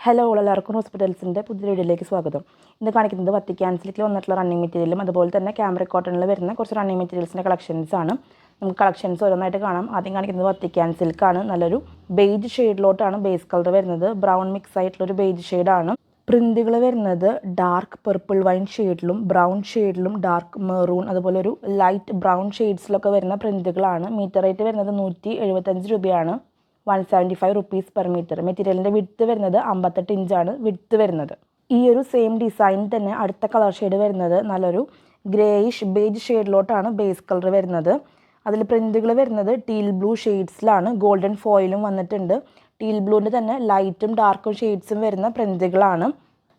Hello എല്ലാവർക്കും ഹോസ്പിറ്റൽസിൻ്റെ പുതിയ വീഡിയോയിലേക്ക് സ്വാഗതം. ഇന്ന് കാണിക്കുന്നത് വത്തിക്കാൻ സിൽക്കിൽ വന്നിട്ടുള്ള റണ്ണിങ് മെറ്റീരിയലും അതുപോലെ തന്നെ ക്യാമറിക് കോട്ടണിൽ വരുന്ന കുറച്ച് റണ്ണിങ് മെറ്റീരിയൽസിൻ്റെ കളക്ഷൻസ് ആണ്. നമുക്ക് കളക്ഷൻസ് ഓരോന്നായിട്ട് കാണാം. ആദ്യം കാണിക്കുന്നത് വത്തിക്കാൻ സിൽക്കാണ്. നല്ലൊരു ബേജ് ഷെയ്ഡിലോട്ടാണ് ബേസ് കളർ വരുന്നത്. ബ്രൗൺ മിക്സ് ആയിട്ടുള്ളൊരു ബേജ് ഷെയ്ഡാണ്. പ്രിൻറ്റുകൾ വരുന്നത് ഡാർക്ക് പർപ്പിൾ വൈൻ ഷെയ്ഡിലും ബ്രൗൺ ഷെയ്ഡിലും ഡാർക്ക് മെറൂൺ അതുപോലെ ഒരു ലൈറ്റ് ബ്രൗൺ ഷെയ്ഡ്സിലൊക്കെ വരുന്ന പ്രിൻറ്റുകളാണ്. മീറ്റർ റേറ്റ് വരുന്നത് 175 രൂപയാണ്. 175 റുപ്പീസ് പെർ മീറ്റർ. മെറ്റീരിയലിൻ്റെ വിഡ്ത്ത് വരുന്നത് 58 ഇഞ്ചാണ് വിഡ്ത്ത് വരുന്നത്. ഈ ഒരു സെയിം ഡിസൈൻ തന്നെ അടുത്ത കളർ ഷെയ്ഡ് വരുന്നത് നല്ലൊരു ഗ്രേയിഷ് ബേജ് ഷെയ്ഡിലോട്ടാണ് ബേസ് കളർ വരുന്നത്. അതിൽ പ്രിൻറ്റുകൾ വരുന്നത് ടീൽ ബ്ലൂ ഷെയ്ഡ്സിലാണ്. ഗോൾഡൻ ഫോയിലും വന്നിട്ടുണ്ട്. ടീൽ ബ്ലൂവിൻ്റെ തന്നെ ലൈറ്റും ഡാർക്കും ഷെയ്ഡ്സും വരുന്ന പ്രിൻറ്റുകളാണ്.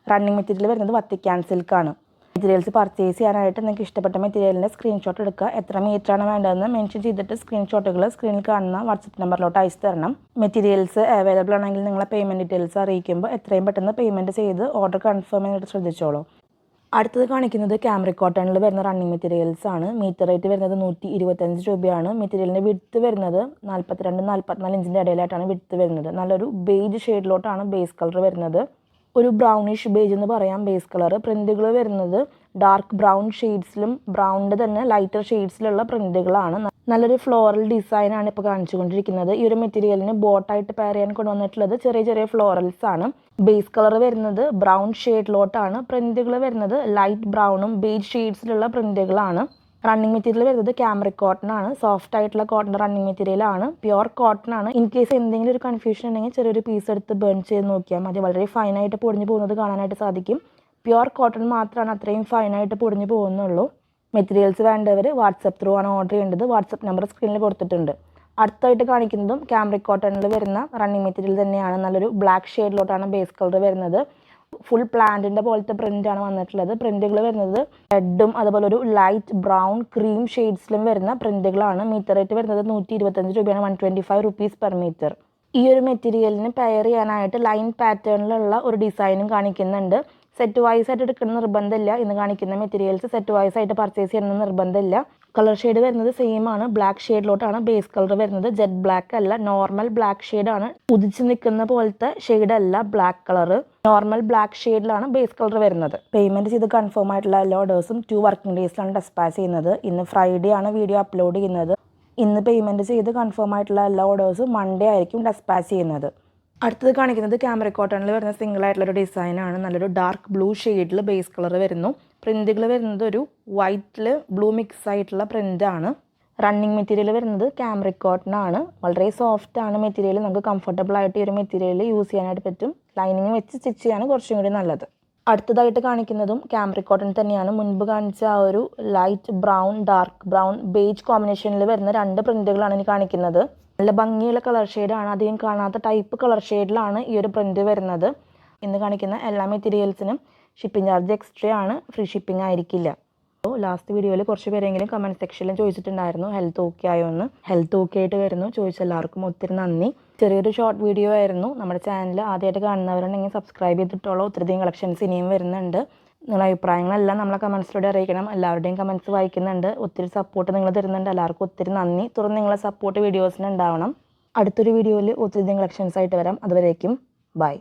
റണ്ണിങ് മെറ്റീരിയൽ വരുന്നത് വത്തിക്കാൻ സിൽക്കാണ്. മെറ്റീരിയൽസ് പർച്ചേസ് ചെയ്യാനായിട്ട് നിങ്ങൾക്ക് ഇഷ്ടപ്പെട്ട മെറ്റീരിയലിൻ്റെ സ്ക്രീൻഷോട്ട് എടുക്കുക. എത്ര മീറ്ററാണ് വേണ്ടതെന്ന് മെൻഷൻ ചെയ്തിട്ട് സ്ക്രീൻഷോട്ടുകൾ സ്ക്രീനിൽ കാണുന്ന വാട്സപ്പ് നമ്പറിലോട്ട് അയച്ചു തരണം. മെറ്റീരിയൽസ് അവൈലബിൾ ആണെങ്കിൽ നിങ്ങളെ പേയ്മെൻറ്റ് ഡീറ്റെയിൽസ് അറിയിക്കുമ്പോൾ എത്രയും പെട്ടെന്ന് പേയ്മെൻറ്റ് ചെയ്ത് ഓർഡർ കൺഫേം ചെയ്തിട്ട് ശ്രദ്ധിച്ചോളൂ. അടുത്തത് കാണിക്കുന്നത് ക്യാമറിക് കോട്ടണിൽ വരുന്ന റണ്ണിങ് മെറ്റീരിയൽസ് ആണ്. മീറ്റർ റേറ്റ് വരുന്നത് 125 രൂപയാണ്. മെറ്റീരിയലിൻ്റെ വിഡ്ത്ത് വരുന്നത് 42-44 ഇഞ്ചിൻ്റെ ഇടയിലായിട്ടാണ് വിഡ്ത്ത് വരുന്നത്. നല്ലൊരു ബേജ് ഷെയ്ഡിലോട്ടാണ് ബേസ് കളർ വരുന്നത്. ഒരു ബ്രൗണിഷ് ബേജ് എന്ന് പറയാം ബേസ് കളർ. പ്രിൻറ്റുകൾ വരുന്നത് ഡാർക്ക് ബ്രൗൺ ഷെയ്ഡ്സിലും ബ്രൗണിൻ്റെ തന്നെ ലൈറ്റർ ഷെയ്ഡ്സിലുള്ള പ്രിൻറ്റുകളാണ്. നല്ലൊരു ഫ്ലോറൽ ഡിസൈനാണ് ഇപ്പോൾ കാണിച്ചുകൊണ്ടിരിക്കുന്നത്. ഈ ഒരു മെറ്റീരിയലിന് ബോട്ടായിട്ട് പെയർ ചെയ്യാൻ കൊണ്ടുവന്നിട്ടുള്ളത് ചെറിയ ചെറിയ ഫ്ലോറൽസ് ആണ്. ബേസ് കളർ വരുന്നത് ബ്രൗൺ ഷെയ്ഡിലോട്ടാണ്. പ്രിൻറ്റുകൾ വരുന്നത് ലൈറ്റ് ബ്രൗണും ബേജ് ഷെയ്ഡ്സിലുള്ള പ്രിൻറ്റുകളാണ്. റണ്ണിങ് മെറ്റീരിയൽ വരുന്നത് ക്യാമറിക് കോട്ടൺ ആണ്. സോഫ്റ്റ് ആയിട്ടുള്ള കോട്ടൺ റണ്ണിങ് മെറ്റീരിയൽ ആണ്. പ്യുവർ കോട്ടൺ ആണ്. ഇൻ കേസ് എന്തെങ്കിലും ഒരു കൺഫ്യൂഷൻ ഉണ്ടെങ്കിൽ ചെറിയൊരു പീസ് എടുത്ത് ബേൺ ചെയ്ത് നോക്കിയാൽ മതി. വളരെ ഫൈനായിട്ട് പൊടിഞ്ഞു പോകുന്നത് കാണാനായിട്ട് സാധിക്കും. പ്യുവർ കോട്ടൺ മാത്രമാണ് അത്രയും ഫൈനായിട്ട് പൊടിഞ്ഞു പോകുന്നുള്ളൂ. മെറ്റീരിയൽസ് വേണ്ടവർ വാട്സപ്പ് ത്രൂ ആണ് ഓർഡർ ചെയ്യേണ്ടത്. വാട്സപ്പ് നമ്പർ സ്ക്രീനിൽ കൊടുത്തിട്ടുണ്ട്. അടുത്തായിട്ട് കാണിക്കുന്നതും ക്യാമറിക് കോട്ടണിൽ വരുന്ന റണ്ണിങ് മെറ്റീരിയൽ തന്നെയാണ്. നല്ലൊരു ബ്ലാക്ക് ഷെയ്ഡിലോട്ടാണ് ബേസ് കളർ വരുന്നത്. ഫുൾ പ്ലാന്റിൻ്റെ പോലത്തെ പ്രിൻ്റാണ് വന്നിട്ടുള്ളത്. പ്രിൻറ്റുകൾ വരുന്നത് റെഡും അതുപോലെ ഒരു ലൈറ്റ് ബ്രൗൺ ക്രീം ഷെയ്ഡ്സിലും വരുന്ന പ്രിൻറ്റുകളാണ്. മീറ്റർ റേറ്റ് വരുന്നത് 125 രൂപയാണ്. 125 റുപ്പീസ് പെർ മീറ്റർ. ഈ ഒരു മെറ്റീരിയലിന് പെയർ ചെയ്യാനായിട്ട് ലൈൻ പാറ്റേണിലുള്ള ഒരു ഡിസൈനും കാണിക്കുന്നുണ്ട്. സെറ്റ് വൈസ് ആയിട്ട് എടുക്കുന്ന നിർബന്ധമില്ല. ഇന്ന് കാണിക്കുന്ന മെറ്റീരിയൽസ് സെറ്റ് വൈസ് ആയിട്ട് പർച്ചേസ് ചെയ്യണമെന്ന് നിർബന്ധമില്ല. കളർ ഷെയ്ഡ് വരുന്നത് സെയിം ആണ്. ബ്ലാക്ക് ഷെയ്ഡിലോട്ടാണ് ബേസ് കളർ വരുന്നത്. ജെറ്റ് ബ്ലാക്ക് അല്ല, നോർമൽ ബ്ലാക്ക് ഷെയ്ഡാണ്. ഉദിച്ച് നിൽക്കുന്ന പോലത്തെ ഷെയ്ഡ് അല്ല ബ്ലാക്ക് കളർ. നോർമൽ ബ്ലാക്ക് ഷെയ്ഡിലാണ് ബേസ് കളർ വരുന്നത്. പേയ്മെൻറ്റ് ചെയ്ത് കൺഫേം ആയിട്ടുള്ള എല്ലാ ഓർഡേഴ്സും 2 വർക്കിംഗ് ഡേയ്സിലാണ് ഡെസ്പാച്ച് ചെയ്യുന്നത്. ഇന്ന് ഫ്രൈഡേ ആണ് വീഡിയോ അപ്ലോഡ് ചെയ്യുന്നത്. ഇന്ന് പേയ്മെൻറ്റ് ചെയ്ത് കൺഫേം ആയിട്ടുള്ള എല്ലാ ഓർഡേഴ്സും മൺഡേ ആയിരിക്കും ഡെസ്പാച്ച് ചെയ്യുന്നത്. അടുത്തത് കാണിക്കുന്നത് ക്യാമറിക് കോട്ടണിൽ വരുന്ന സിംഗിൾ ആയിട്ടുള്ളൊരു ഡിസൈനാണ്. നല്ലൊരു ഡാർക്ക് ബ്ലൂ ഷെയ്ഡിൽ ബേസ് കളർ വരുന്നു. പ്രിൻറ്റുകൾ വരുന്നത് ഒരു വൈറ്റിൽ ബ്ലൂ മിക്സ് ആയിട്ടുള്ള പ്രിൻ്റാണ്. റണ്ണിങ് മെറ്റീരിയൽ വരുന്നത് ക്യാമറിക് കോട്ടൺ ആണ്. വളരെ സോഫ്റ്റ് ആണ് മെറ്റീരിയൽ. നമുക്ക് കംഫർട്ടബിൾ ആയിട്ട് ഈ ഒരു മെറ്റീരിയൽ യൂസ് ചെയ്യാനായിട്ട് പറ്റും. ലൈനിങ് വെച്ച് സ്റ്റിച്ച് ചെയ്യാൻ കുറച്ചും കൂടി നല്ലത്. അടുത്തതായിട്ട് കാണിക്കുന്നതും ക്യാമറിക് കോട്ടൺ തന്നെയാണ്. മുൻപ് കാണിച്ച ആ ഒരു light brown dark brown beige കോമ്പിനേഷനിൽ വരുന്ന 2 പ്രിൻറ്റുകളാണ് ഇനി കാണിക്കുന്നത്. നല്ല ഭംഗിയുള്ള കളർ ഷെയ്ഡാണ്. അധികം കാണാത്ത ടൈപ്പ് കളർ ഷെയ്ഡിലാണ് ഈ ഒരു പ്രിൻറ്റ് വരുന്നത്. ഇന്ന് കാണിക്കുന്ന എല്ലാ മെറ്റീരിയൽസിനും ഷിപ്പിംഗ് ചാർജ് എക്സ്ട്രാ ആണ്. ഫ്രീ ഷിപ്പിംഗ് ആയിരിക്കില്ല. അപ്പോൾ ലാസ്റ്റ് വീഡിയോയിൽ കുറച്ച് പേരെങ്കിലും കമൻറ്റ് സെക്ഷനിൽ ചോദിച്ചിട്ടുണ്ടായിരുന്നു ഹെൽത്ത് ഓക്കെ ആയോ എന്ന്. ഹെൽത്ത് ഓക്കെ ആയിട്ട് വരുന്നു. ചോദിച്ച എല്ലാവർക്കും ഒത്തിരി നന്ദി. ചെറിയൊരു ഷോർട്ട് വീഡിയോ ആയിരുന്നു. നമ്മുടെ ചാനൽ ആദ്യമായിട്ട് കാണുന്നവരുണ്ടെങ്കിൽ സബ്സ്ക്രൈബ് ചെയ്തിട്ടുള്ള ഒത്തിരിയധികം കളക്ഷൻസ് ഇനിയും വരുന്നുണ്ട്. നിങ്ങളുടെ അഭിപ്രായങ്ങളെല്ലാം നമ്മളെ കമൻസിലൂടെ അറിയിക്കണം. എല്ലാവരുടെയും കമൻസ് വായിക്കുന്നുണ്ട്. ഒത്തിരി സപ്പോർട്ട് നിങ്ങൾ തരുന്നുണ്ട്. എല്ലാവർക്കും ഒത്തിരി നന്ദി. തുടർന്ന് നിങ്ങളെ സപ്പോർട്ട് വീഡിയോസിന് ഉണ്ടാവണം. അടുത്തൊരു വീഡിയോയിൽ ഒത്തിരിയധികം കളക്ഷൻസ് ആയിട്ട് വരാം. അതുവരേക്കും ബൈ.